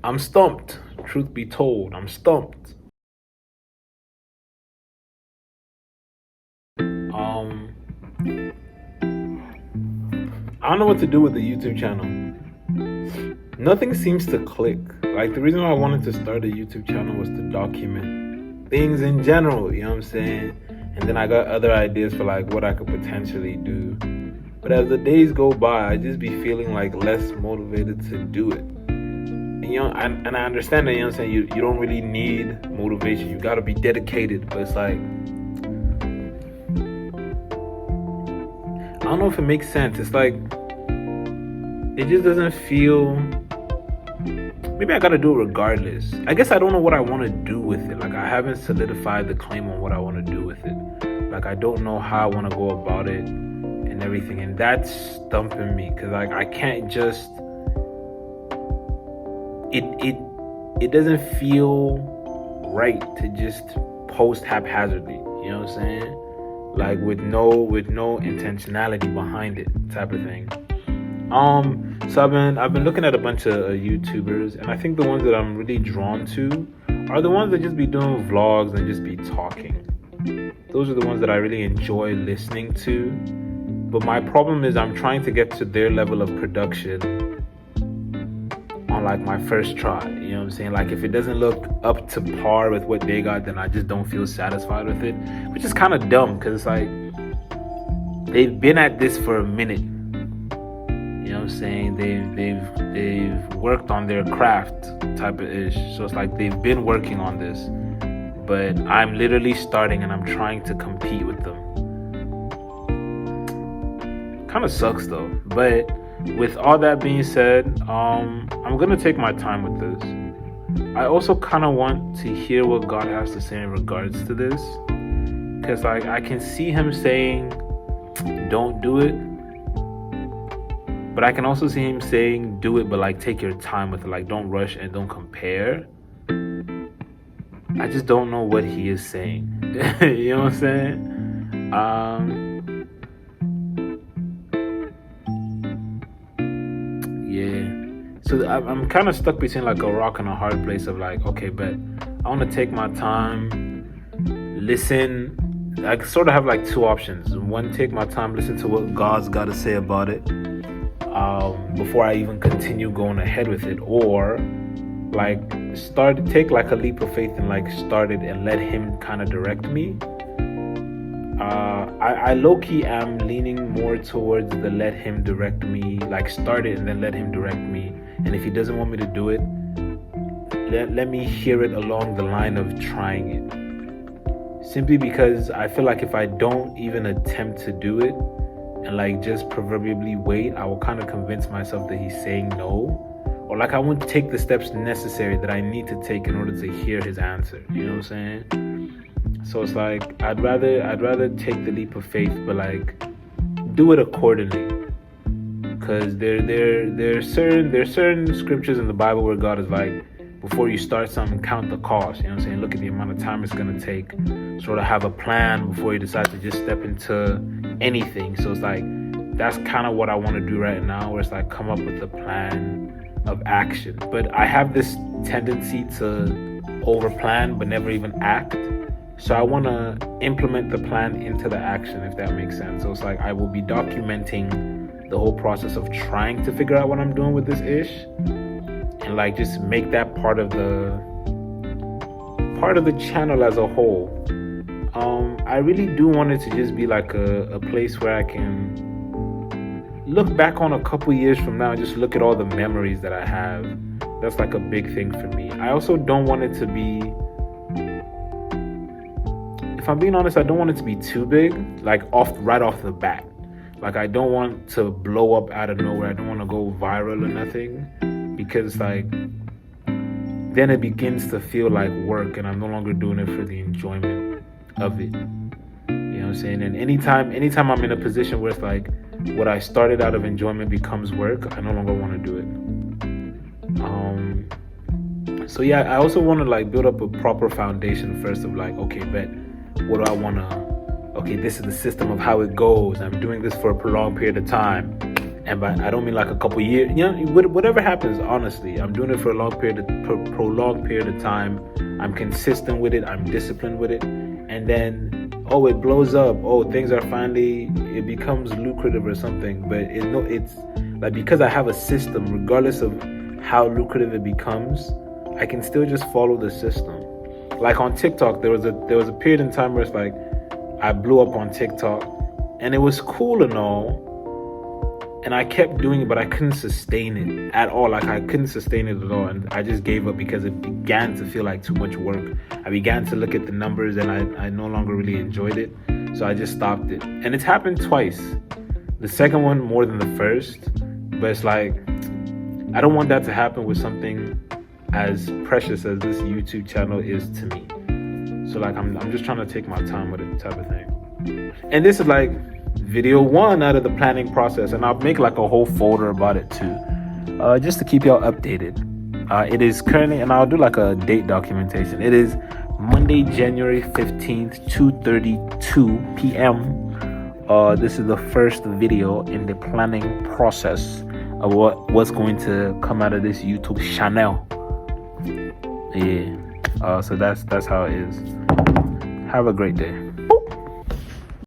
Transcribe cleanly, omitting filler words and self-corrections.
I'm stumped. Truth be told, I'm stumped. Um, I don't know what to do with the YouTube channel. Nothing seems to click. Like, the reason why I wanted to start a YouTube channel was to document things in general, you know what I'm saying? And then I got other ideas for like what I could potentially do. But as the days go by, I just be feeling like less motivated to do it. And I understand that, you know what I'm saying, you don't really need motivation. You gotta be dedicated. But it's like, I don't know if it makes sense. It's like, it just doesn't feel. Maybe I gotta do it regardless. I guess I don't know what I want to do with it. Like, I haven't solidified the claim on what I want to do with it. Like, I don't know how I want to go about it and everything. And that's stumping me, because like I can't just. It doesn't feel right to just post haphazardly. You know what I'm saying? Like with no intentionality behind it, type of thing. So I've been looking at a bunch of YouTubers, and I think the ones that I'm really drawn to are the ones that just be doing vlogs and just be talking. Those are the ones that I really enjoy listening to. But my problem is I'm trying to get to their level of production on like my first try. You know what I'm saying? Like, if it doesn't look up to par with what they got, then I just don't feel satisfied with it, which is kind of dumb, because it's like they've been at this for a minute. You know what I'm saying? They've worked on their craft, type of ish. So it's like they've been working on this, but I'm literally starting and I'm trying to compete with them. Kind of sucks though. But with all that being said, I'm gonna take my time with this. I also kind of want to hear what God has to say in regards to this, because like I can see Him saying, "Don't do it." But I can also see Him saying, do it, but like take your time with it. Like, don't rush and don't compare. I just don't know what He is saying. You know what I'm saying? Yeah. So I'm kind of stuck between like a rock and a hard place of like, okay, but I want to take my time, listen. I sort of have like two options. One, take my time, listen to what God's got to say about it. Before I even continue going ahead with it, or like take like a leap of faith and like start it and let Him kind of direct me. I low-key am leaning more towards the let Him direct me, like start it and then let Him direct me. And if He doesn't want me to do it, let me hear it along the line of trying it. Simply because I feel like if I don't even attempt to do it, and like just proverbially wait, I will kind of convince myself that He's saying no, or like I won't take the steps necessary that I need to take in order to hear His answer. You know what I'm saying? So it's like I'd rather take the leap of faith, but like do it accordingly. Because there's certain scriptures in the Bible where God is like, before you start something, count the cost. You know what I'm saying? Look at the amount of time it's gonna take. Sort of have a plan before you decide to just step into anything. So it's like that's kind of what I want to do right now, where it's like come up with a plan of action. But I have this tendency to over plan but never even act. So I want to implement the plan into the action, if that makes sense. So it's like I will be documenting the whole process of trying to figure out what I'm doing with this ish, and like just make that part of the channel as a whole. I really do want it to just be like a place where I can look back on a couple years from now and just look at all the memories that I have. That's like a big thing for me. I also don't want it to be, if I'm being honest, I don't want it to be too big, like right off the bat. Like, I don't want to blow up out of nowhere. I don't want to go viral or nothing, because like then it begins to feel like work, and I'm no longer doing it for the enjoyment of it. You know what I'm saying? And anytime I'm in a position where it's like what I started out of enjoyment becomes work, I no longer want to do it. So yeah, I also want to like build up a proper foundation first of like, okay, but what do I want to, okay, this is the system of how it goes. I'm doing this for a prolonged period of time. And by I don't mean like a couple years, whatever happens, honestly, I'm doing it for a prolonged period of time. I'm consistent with it, I'm disciplined with it, and then it blows up. Things are finally, it becomes lucrative or something. But it's like, because I have a system, regardless of how lucrative it becomes, I can still just follow the system. Like on TikTok, there was a period in time where it's like I blew up on TikTok, and it was cool and all. And I kept doing it, but I couldn't sustain it at all. Like, I couldn't sustain it at all. And I just gave up because it began to feel like too much work. I began to look at the numbers, and I no longer really enjoyed it. So I just stopped it. And it's happened twice. The second one more than the first. But it's like, I don't want that to happen with something as precious as this YouTube channel is to me. So like, I'm just trying to take my time with it, type of thing. And this is like video 1 out of the planning process, and I'll make like a whole folder about it too, just to keep y'all updated. It is currently, and I'll do like a date documentation. It is Monday, January 15th, 2:32 p.m. This is the first video in the planning process of what's going to come out of this YouTube channel. Yeah. So that's how it is. Have a great day.